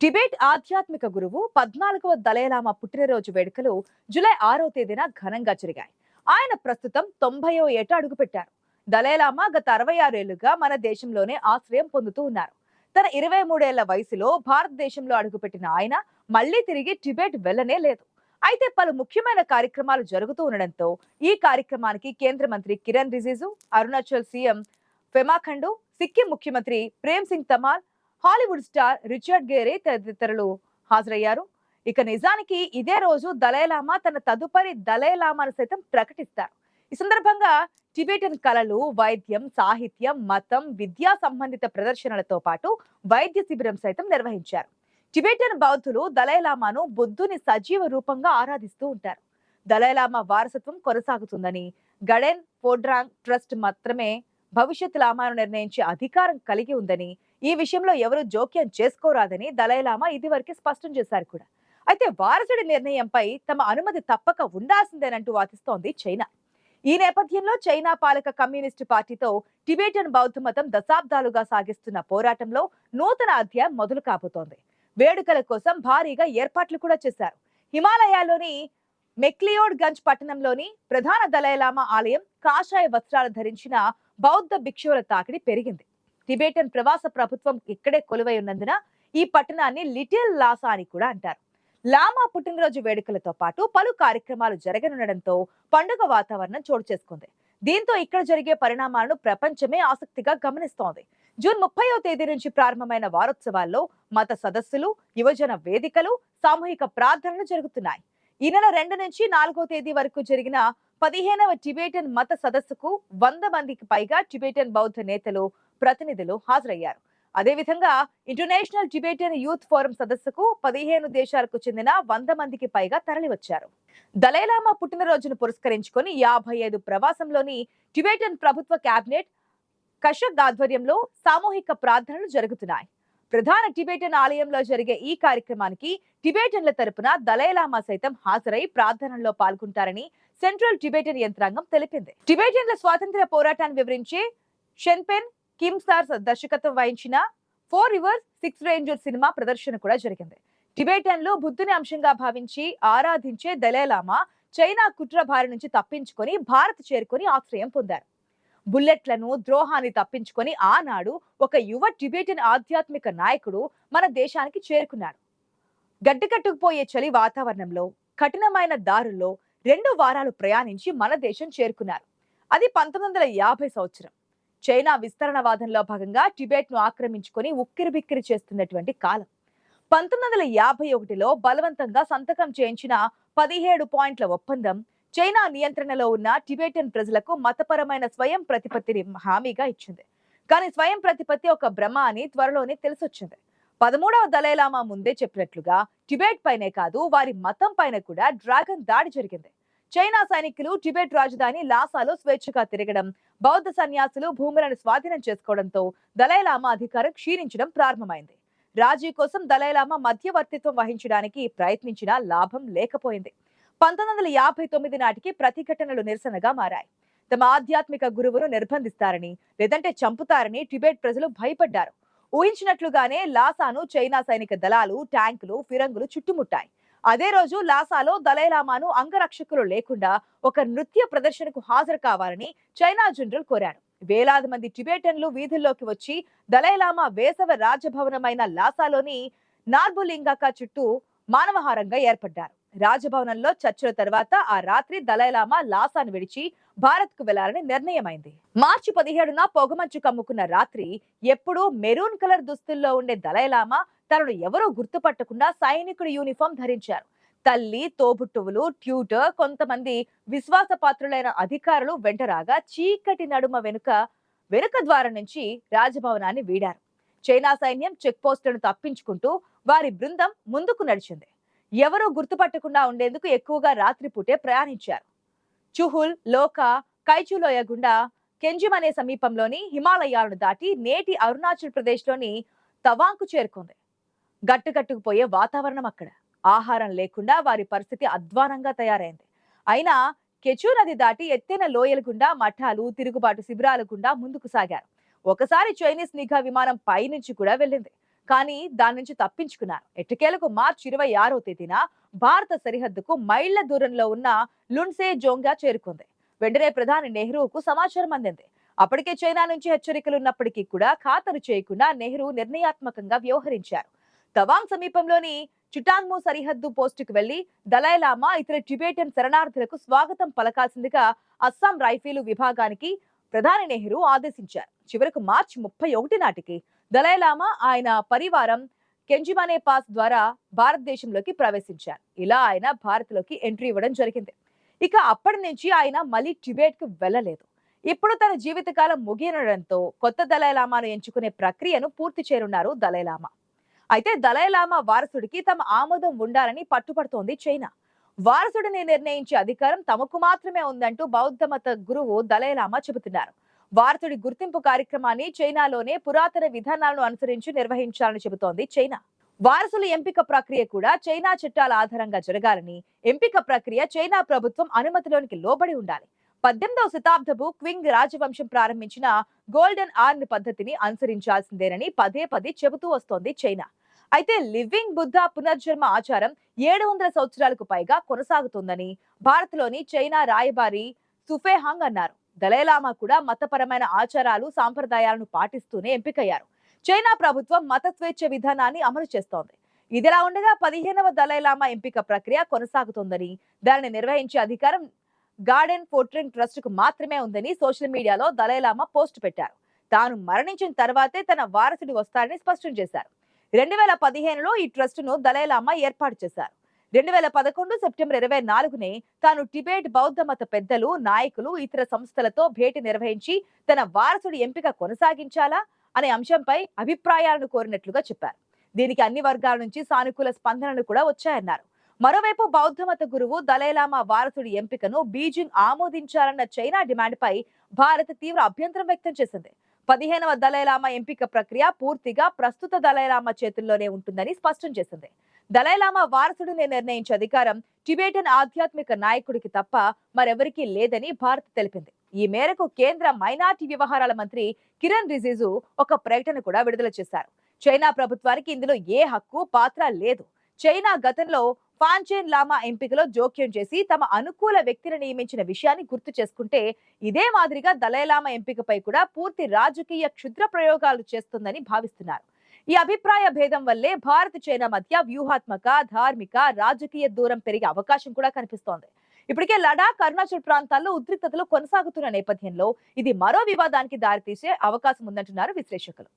Tibet ఆధ్యాత్మిక గురువు 14వ Dalai Lama పుట్టినరోజు వేడుకలు జూలై 6వ తేదీన ఘనంగా జరిగాయి. ఆయన ప్రస్తుతం 90వ ఏట అడుగుపెట్టారు. దలైలామా గత 66 ఏళ్లుగా మన దేశంలోనే ఆశ్రయం పొందుతూ ఉన్నారు. తన 23 ఏళ్ల వయసులో భారతదేశంలో అడుగుపెట్టిన ఆయన మళ్లీ తిరిగి టిబెట్ వెళ్లనే లేదు. అయితే పలు ముఖ్యమైన కార్యక్రమాలు జరుగుతూ ఉండడంతో ఈ కార్యక్రమానికి కేంద్ర మంత్రి కిరణ్ రిజిజు, అరుణాచల్ సీఎం పెమా ఖండు, సిక్కిం ముఖ్యమంత్రి Prem Singh Tamang, Hollywood star Richard Gere తదితరులు హాజరయ్యారు. ఇక నిజానికి ఇదే రోజు దలైలామా తన తదుపరి దలైలామాను సైతం ప్రకటిస్తారు. ఈ సందర్భంగా టిబెటన్ కళలు, వైద్యం, సాహిత్యం, మతం, విద్యా సంబంధిత ప్రదర్శనలతో పాటు వైద్య శిబిరం సైతం నిర్వహించారు. టిబెటన్ బౌద్ధులు దలైలామాను బుద్ధుని సజీవ రూపంగా ఆరాధిస్తూ ఉంటారు. దలైలామా వారసత్వం కొనసాగుతుందని, గడెన్ ఫోడ్రాంగ్ ట్రస్ట్ మాత్రమే భవిష్యత్ లామాను నిర్ణయించే అధికారం కలిగి ఉందని, ఈ విషయంలో ఎవరు జోక్యం చేసుకోరాదని దలైలామా ఇదివరకే స్పష్టం చేశారు కూడా. అయితే వారసుడి నిర్ణయంపై తమ అనుమతి తప్పక ఉండాల్సిందేనంటూ వాదిస్తోంది చైనా. ఈ నేపథ్యంలో చైనా పాలక కమ్యూనిస్టు పార్టీతో టిబెటన్ బౌద్ధ మతం దశాబ్దాలుగా సాగిస్తున్న పోరాటంలో నూతన అధ్యాయం మొదలు కాబోతోంది. వేడుకల కోసం భారీగా ఏర్పాట్లు కూడా చేశారు. హిమాలయాల్లోని మెక్లియోడ్ గంజ్ పట్టణంలోని ప్రధాన దలైలామా ఆలయం కాషాయ వస్త్రాలు ధరించిన బౌద్ధ భిక్షువుల తాకిడి పెరిగింది. టిబెటన్ ప్రవాస ప్రభుత్వం ఇక్కడే కొలువై ఉన్నందున ఈ పట్టణాన్ని లిటిల్ లాసా అని కూడా అంటారు. లామా పుట్టినరోజు వేడుకలతో పాటు పలు కార్యక్రమాలు జరగనుండడంతో పండుగ వాతావరణం చోటు చేసుకుంది. దీంతో ఇక్కడ జరిగే పరిణామాలను ప్రపంచమే ఆసక్తిగా గమనిస్తోంది. జూన్ 30వ తేదీ నుంచి ప్రారంభమైన వారోత్సవాల్లో మత సదస్సులు, యువజన వేదికలు, సామూహిక ప్రార్థనలు జరుగుతున్నాయి. ఈ నెల 2 నుంచి 4వ తేదీ వరకు జరిగిన 15వ టిబెటన్ మత సదస్సుకు 100 మందికి పైగా టిబెటన్ బౌద్ధ నేతలు, ప్రతినిధులు హాజరయ్యారు. అదేవిధంగా ఇంటర్నేషనల్ టిబెటన్ యూత్ ఫోరం సదస్సుకు 15 దేశాలకు చెందిన 100 మందికి పైగా తరలివచ్చారు. దలైలామా పుట్టినరోజును పురస్కరించుకొని 55 ప్రవాసంలోని టిబెటన్ ప్రభుత్వ కేబినెట్ కషక్ ఆధ్వర్యంలో సామూహిక ప్రార్థనలు జరుగుతున్నాయి. ప్రధాన టిబెటన్ ఆలయంలో జరిగే ఈ కార్యక్రమానికి టిబెటన్ల తరపున దలైలామా సైతం హాజరై ప్రార్థనల్లో పాల్గొంటారని సెంట్రల్ టిబెటన్ యంత్రాంగం తెలిపింది. టిబెటన్ల స్వాతంత్ర్య పోరాటాన్ని వివరించే షెన్పెన్ కిమ్సార్ దర్శకత్వం వహించిన 4 రివర్స్ 6 రేంజర్ సినిమా ప్రదర్శన కూడా జరిగింది. టిబెటన్లు బుద్ధుని అంశంగా భావించి ఆరాధించే దలైలామా చైనా కుట్ర బారి నుంచి తప్పించుకొని భారత్ చేరుకొని ఆశ్రయం పొందారు. బుల్లెట్లను, ద్రోహాన్ని తప్పించుకొని ఆనాడు ఒక యువ టిబెటన్ ఆధ్యాత్మిక నాయకుడు మన దేశానికి చేరుకున్నాడు. గడ్డకట్టుకుపోయే చలి వాతావరణంలో, కఠినమైన దారుల్లో 2 వారాలు ప్రయాణించి మన దేశం చేరుకున్నారు. అది 1950 సంవత్సరం. చైనా విస్తరణవాదంలో భాగంగా టిబెట్ ను ఆక్రమించుకొని ఉక్కిరిబిక్కిరి చేస్తున్నటువంటి కాలం. 1951లో బలవంతంగా సంతకం చేయించిన 17 పాయింట్ల ఒప్పందం చైనా నియంత్రణలో ఉన్న టిబెటన్ ప్రజలకు మతపరమైన స్వయం ప్రతిపత్తిని హామీగా ఇచ్చింది. కానీ స్వయం ప్రతిపత్తి ఒక భ్రమ అని త్వరలోనే తెలిసొచ్చింది. 13వ దలైలామా ముందే చెప్పినట్లుగా టిబెట్ పైనే కాదు, వారి మతం పైన కూడా డ్రాగన్ దాడి జరిగింది. చైనా సైనికులు టిబెట్ రాజధాని లాసాలో స్వేచ్ఛగా తిరగడం, బౌద్ధ సన్యాసులు భూములను స్వాధీనం చేసుకోవడంతో దలైలామా అధికారం క్షీణించడం ప్రారంభమైంది. రాజీ కోసం దలైలామా మధ్యవర్తిత్వం వహించడానికి ప్రయత్నించినా లాభం లేకపోయింది. 1959 నాటికి ప్రతిఘటనలు నిరసనగా మారాయి. తమ ఆధ్యాత్మిక గురువును నిర్బంధిస్తారని, లేదంటే చంపుతారని టిబెట్ ప్రజలు భయపడ్డారు. ఊహించినట్లుగానే లాసాను చైనా సైనిక దళాలు, ట్యాంకులు, ఫిరంగులు చుట్టుముట్టాయి. అదే రోజు లాసాలో దలైలామాను అంగరక్షకులు లేకుండా ఒక నృత్య ప్రదర్శనకు హాజరు కావాలని చైనా జనరల్ కోరాడు. వేలాది మంది టిబెటన్లు వీధుల్లోకి వచ్చి దలైలామా వేసవ రాజభవనమైన లాసాలోని నార్బులింగాకా చుట్టూ మానవహారంగా ఏర్పడ్డారు. రాజభవనంలో చర్చల తర్వాత ఆ రాత్రి దలైలామా లాసాను విడిచి భారత్ కు వెళ్లాలని నిర్ణయమైంది. మార్చి 17న పొగమంచు కమ్ముకున్న రాత్రి ఎప్పుడూ మెరూన్ కలర్ దుస్తుల్లో ఉండే దలైలామా తనను ఎవరూ గుర్తుపట్టకుండా సైనికుడి యూనిఫామ్ ధరించారు. తల్లి, తోబుట్టువులు, ట్యూటర్, కొంతమంది విశ్వాసపాత్రులైన అధికారులు వెంటరాగా చీకటి నడుమ వెనుక ద్వారం నుంచి రాజభవనాన్ని వీడారు. చైనా సైన్యం చెక్ పోస్టులను తప్పించుకుంటూ వారి బృందం ముందుకు నడిచింది. ఎవరూ గుర్తుపట్టకుండా ఉండేందుకు ఎక్కువగా రాత్రిపూటే ప్రయాణించారు. చుహుల్, లోకా, కైచులోయ గుండా కెంజిమ్ అనే సమీపంలోని హిమాలయాలను దాటి నేటి అరుణాచల్ ప్రదేశ్ లోని తవాంగ్కు చేరుకుంది. గట్టుకట్టుకుపోయే వాతావరణం అక్కడ. ఆహారం లేకుండా వారి పరిస్థితి అధ్వానంగా తయారైంది. అయినా కెచూ నది దాటి ఎత్తైన లోయల గుండా మఠాలు, తిరుగుబాటు శిబిరాల గుండా ముందుకు సాగారు. ఒకసారి చైనీస్ నిఘా విమానం పైనుంచి కూడా వెళ్ళింది. కానీ దాని నుంచి తప్పించుకున్నారు. ఎట్టకేలకు మార్చి 26వ తేదీన భారత సరిహద్దుకు మైళ్ల దూరంలో ఉన్న లున్సే జోంగా చేరుకుంది. వెంటనే ప్రధాని నెహ్రూకు సమాచారం అందింది. అప్పటికే చైనా నుంచి హెచ్చరికలున్నప్పటికీ కూడా ఖాతరు చేయకుండా నెహ్రూ నిర్ణయాత్మకంగా వ్యవహరించారు. తవాంగ్ సమీపంలోని చిటాంగ్ము సరిహద్దు పోస్టుకు వెళ్లి దలైలామా ఇతర టిబెటియన్ శరణార్థులకు స్వాగతం పలకాల్సిందిగా అస్సాం రైఫిలు విభాగానికి ప్రధాని నెహ్రూ ఆదేశించారు. చివరకు మార్చి 31 నాటికి దలైలామా ఆయన పరివారం కెంజిమనే పాస్ ద్వారా భారతదేశంలోకి ప్రవేశించారు. ఇలా ఆయన భారత్లోకి ఎంట్రీ ఇవ్వడం జరిగింది. ఇక అప్పటి నుంచి ఆయన మళ్ళీ టిబెట్ కు వెళ్లలేదు. ఇప్పుడు తన జీవితకాలం ముగియనడంతో కొత్త దలైలామాను ఎంచుకునే ప్రక్రియను పూర్తి చేయనున్నారు దలైలామా. అయితే దలైలామా వారసుడికి తమ ఆమోదం ఉండాలని పట్టుపడుతోంది చైనా. వారసుడిని నిర్ణయించే అధికారం తమకు మాత్రమే ఉందంటూ బౌద్ధ మత గురువు దలైలామా చెబుతున్నారు. వారసుడి గుర్తింపు కార్యక్రమాన్ని చైనాలోనే పురాతన విధానాలను అనుసరించి నిర్వహించాలని చెబుతోంది చైనా. వారసుల ఎంపిక ప్రక్రియ కూడా చైనా చట్టాల ఆధారంగా జరగాలని, ఎంపిక ప్రక్రియ చైనా ప్రభుత్వం అనుమతిలోనికి లోబడి ఉండాలి. 18వ శతాబ్దపు క్వింగ్ రాజవంశం ప్రారంభించిన గోల్డెన్ ఆర్న్ పద్ధతిని అనుసరించాల్సిందేనని పదే పదే చెబుతూ వస్తోంది చైనా. అయితే లివింగ్ బుద్ధ పునర్జన్మ ఆచారం 700 సంవత్సరాలకు పైగా కొనసాగుతుందని భారత్లోని చైనా రాయబారి సుఫేహాంగ్ అన్నారు. దలైలామా కూడా మతపరమైన ఆచారాలు సాంప్రదాయాలను పాటిస్తూనే ఎంపికయ్యారు. చైనా ప్రభుత్వం మత స్వేచ్ఛ విధానాన్ని అమలు చేస్తోంది. ఇదిలా ఉండగా 15వ దలైలామా ఎంపిక ప్రక్రియ కొనసాగుతోందని, దానిని నిర్వహించే అధికారం గార్డెన్ ఫోర్ట్రింగ్ ట్రస్ట్ కు మాత్రమే ఉందని సోషల్ మీడియాలో దలైలామా పోస్ట్ పెట్టారు. తాను మరణించిన తర్వాతే తన వారసుడు వస్తాడని స్పష్టం చేశారు. 2015లో ఈ ట్రస్ట్ ను దలైలామా ఏర్పాటు చేశారు. 2011 సెప్టెంబర్ 24నే తాను టిబెట్ బౌద్ధ మత పెద్దలు, నాయకులు, ఇతర సంస్థలతో భేటీ నిర్వహించి తన వారసుడి ఎంపిక కొనసాగించాలా అనే అంశంపై అభిప్రాయాలను కోరినట్లుగా చెప్పారు. దీనికి అన్ని వర్గాల నుంచి సానుకూల స్పందనలు కూడా వచ్చాయన్నారు. మరోవైపు బౌద్ధ మత గురువు దలైలామా వారసుడి ఎంపికను బీజింగ్ ఆమోదించాలన్న చైనా డిమాండ్ పై భారత్ తీవ్ర అభ్యంతరం వ్యక్తం చేసింది. 15వ దలైలామా ఎంపిక ప్రక్రియ పూర్తిగా ప్రస్తుత దలైలామా చేతుల్లోనే ఉంటుందని స్పష్టం చేసింది. దలైలామా వారసుడిని నిర్ణయించే అధికారం టిబెటన్ ఆధ్యాత్మిక నాయకుడికి తప్ప మరెవరికీ లేదని భారత్ తెలిపింది. ఈ మేరకు కేంద్ర మైనార్టీ వ్యవహారాల మంత్రి కిరణ్ రిజిజు ఒక ప్రకటన కూడా విడుదల చేశారు. చైనా ప్రభుత్వానికి ఇందులో ఏ హక్కు, పాత్ర లేదు. చైనా గతంలో ఫాన్చెన్ లామా ఎంపికలో జోక్యం చేసి తమ అనుకూల వ్యక్తిని నియమించిన విషయాన్ని గుర్తు చేసుకుంటే, ఇదే మాదిరిగా దలైలామా ఎంపికపై కూడా పూర్తి రాజకీయ క్షుద్ర ప్రయోగాలు చేస్తుందని భావిస్తున్నారు. ఈ అభిప్రాయ భేదం వల్లే భారత్ చైనా మధ్య వ్యూహాత్మక, ధార్మిక, రాజకీయ దూరం పెరిగే అవకాశం కూడా కనిపిస్తోంది. ఇప్పటికే లడాక్, అరుణాచల్ ప్రాంతాల్లో ఉద్రిక్తతలు కొనసాగుతున్న నేపథ్యంలో ఇది మరో వివాదానికి దారితీసే అవకాశం ఉందంటున్నారు విశ్లేషకులు.